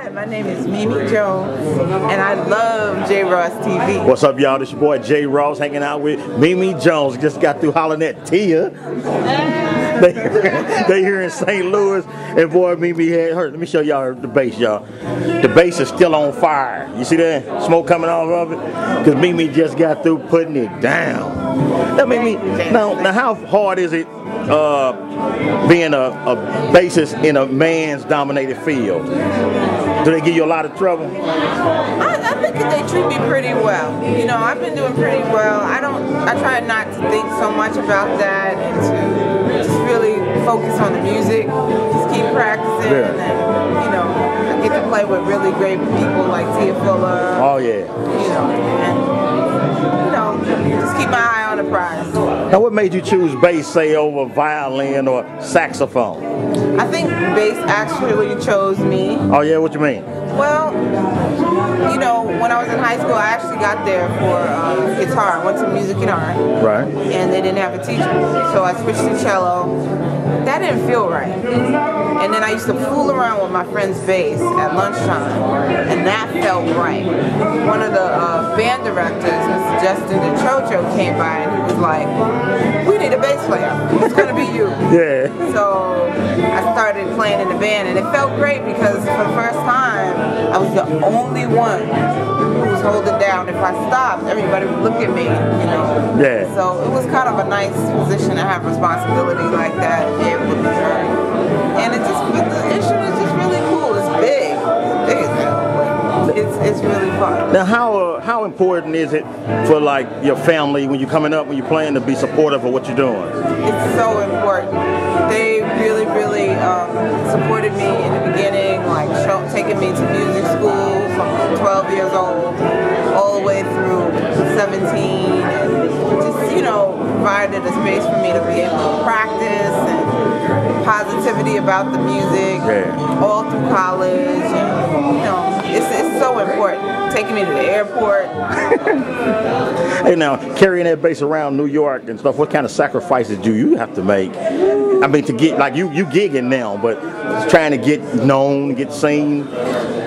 Hi, my name is Mimi Jones, and I love J. Ross TV. What's up, y'all? This your boy J. Ross hanging out with Mimi Jones. Just got through hollering at Tia. They here in St. Louis, and boy, Mimi had her. Let me show y'all the bass, y'all. The bass is still on fire. You see that smoke coming off of it? Because Mimi just got through putting it down. Now, how hard is it being a bassist in a man's dominated field? Do they give you a lot of trouble? I think that they treat me pretty well. You know, I've been doing pretty well. I try not to think so much about that and to just really focus on the music. Just keep practicing, and you know, I get to play with really great people like Tia Fuller. Oh yeah. You know, and you know, just keep my eye on the prize. Now, what made you choose bass, say, over violin or saxophone? I think bass actually chose me. Oh yeah, what you mean? Well, you know, when I was in high school, I actually got there for guitar. I went to music and art. Right. And they didn't have a teacher. So I switched to cello. That didn't feel right. And then I used to fool around with my friend's bass at lunchtime. And that felt right. One of the band directors, Mr. Justin DeChocho, came by and he was like, "We need a bass player. It's going to be you." Yeah. So I started playing in the band, and it felt great because for the first time, I was the only one who was holding down. If I stopped, everybody would look at me, you know. Yeah. So it was kind of a nice position to have responsibility like that, and be able to learn. And it just, the instrument is just really cool. It's big. It's big as hell. It's really fun. Now, how important is it for like your family when you're coming up, when you're playing, to be supportive of what you're doing? It's so important. They really supported me in the beginning, like taking me to music school from 12 years old all the way through 17, and just, you know, provided a space for me to be able to practice and positivity about the music all through college. And, you know, it's so important. Taking me to the airport. Hey, now, carrying that bass around New York and stuff, what kind of sacrifices do you have to make? I mean, to get, like, you gigging now, but trying to get known, get seen.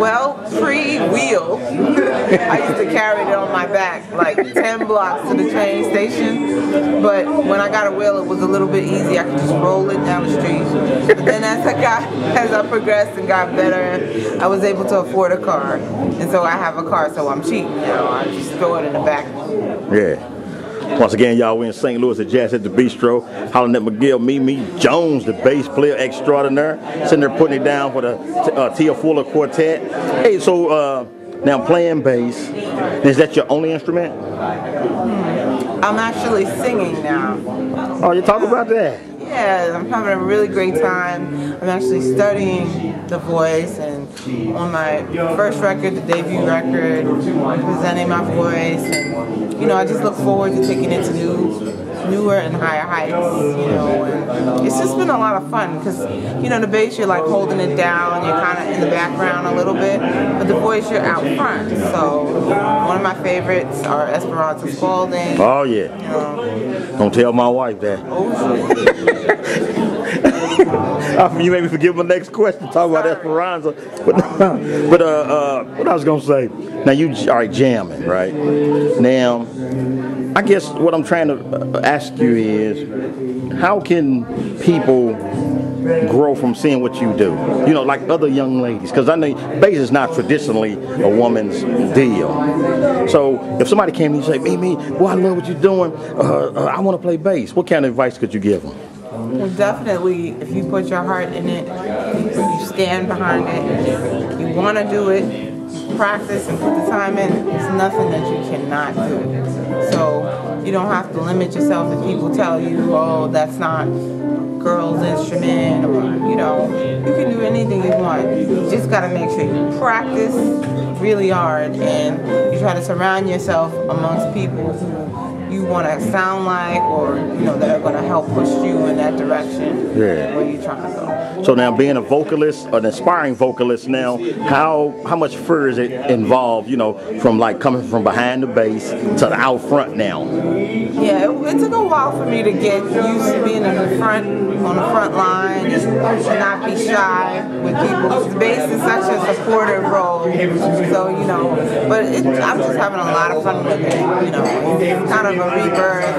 Well, pre-wheel, I used to carry it on my back, like 10 blocks to the train station. But when I got a wheel, it was a little bit easy. I could just roll it down the street. But then as I progressed and got better, I was able to afford a car. And so I have a car, so I'm cheap. You know, I just throw it in the back. Yeah. Once again, y'all, we're in St. Louis at Jazz at the Bistro, hollering at McGill, Mimi Jones, the bass player extraordinaire, sitting there putting it down for the Tia Fuller Quartet. Hey, so now playing bass, is that your only instrument? I'm actually singing now. Oh, you talk about that? Yeah, I'm having a really great time. I'm actually studying the voice, and on my first record, the debut record, I'm presenting my voice, and you know, I just look forward to taking it to newer and higher heights, you know, and it's just been a lot of fun because, you know, the bass, you're like holding it down, you're kind of in the background a little bit, but the voice, you're out front. So one of my favorites are Esperanza Spalding. Oh yeah. You know. Don't tell my wife that. Oh, you made me forget my next question. Talk about Esperanza. But what I was gonna say. Now you are jamming, right? Now, I guess what I'm trying to ask you is, how can people grow from seeing what you do? You know, like other young ladies, because I know bass is not traditionally a woman's deal. So if somebody came and say, Mimi, well, I love what you're doing. I want to play bass. What kind of advice could you give them? Well, definitely, if you put your heart in it, you stand behind it, you want to do it, you practice and put the time in, there's nothing that you cannot do. So you don't have to limit yourself if people tell you, oh, that's not a girl's instrument, or, you know, you can do anything you want. You just got to make sure you practice really hard and you try to surround yourself amongst people who you want to sound like, or, you know, that are going to help push you in that direction where you're trying to go. So now being a vocalist, an aspiring vocalist now, how much fear is it involved, you know, from like coming from behind the bass to the out front now? Yeah, it took a while for me to get used to being in the front, on the front line, and not be shy with people. The bass is such a supportive role, so you know. But I'm just having a lot of fun with it. You know, it's kind of a rebirth,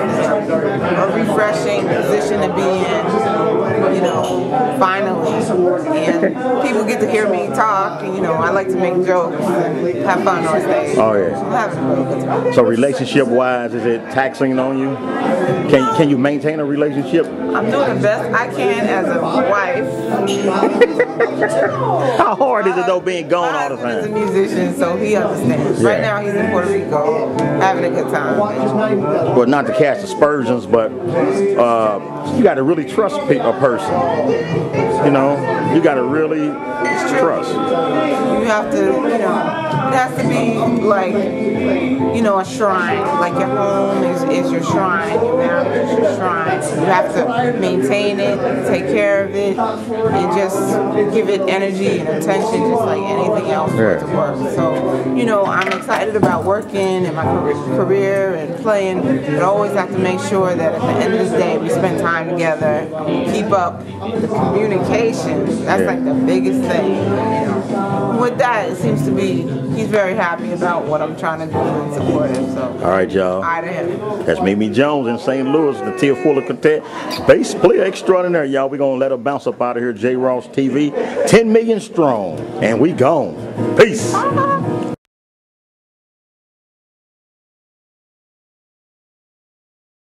a refreshing position to be in. You know, finally, and people get to hear me talk. And, you know, I like to make jokes and have fun on stage. Oh yeah. I'm having a really good time. So relationship-wise, is it taxing on you? Can you maintain a relationship? I'm doing the best I can as a wife. How hard is it though being gone all the My husband time? is a musician, so he understands. Yeah. Right now he's in Puerto Rico having a good time. Well, not to cast aspersions, but you got to really trust a person. You know, you got to really trust. You have to, you know, it has to be like, you know, a shrine. Like your home is your shrine, your marriage is your shrine. You have to maintain it, take care of it, and just give it energy and attention just like anything else for it to work. So, you know, I'm excited about working and my career and playing, but I always have to make sure that at the end of the day we spend time together, keep up the communication. That's like the biggest thing. You know. With that, it seems to be he's very happy about what I'm trying to do and support him. So, all right, y'all. I to him. That's Mimi Jones in St. Louis, the Tia Fuller Quartet. Bass player extraordinaire, y'all. We're going to let her bounce up out of here. J. Ross TV, 10 million strong. And we gone. Peace.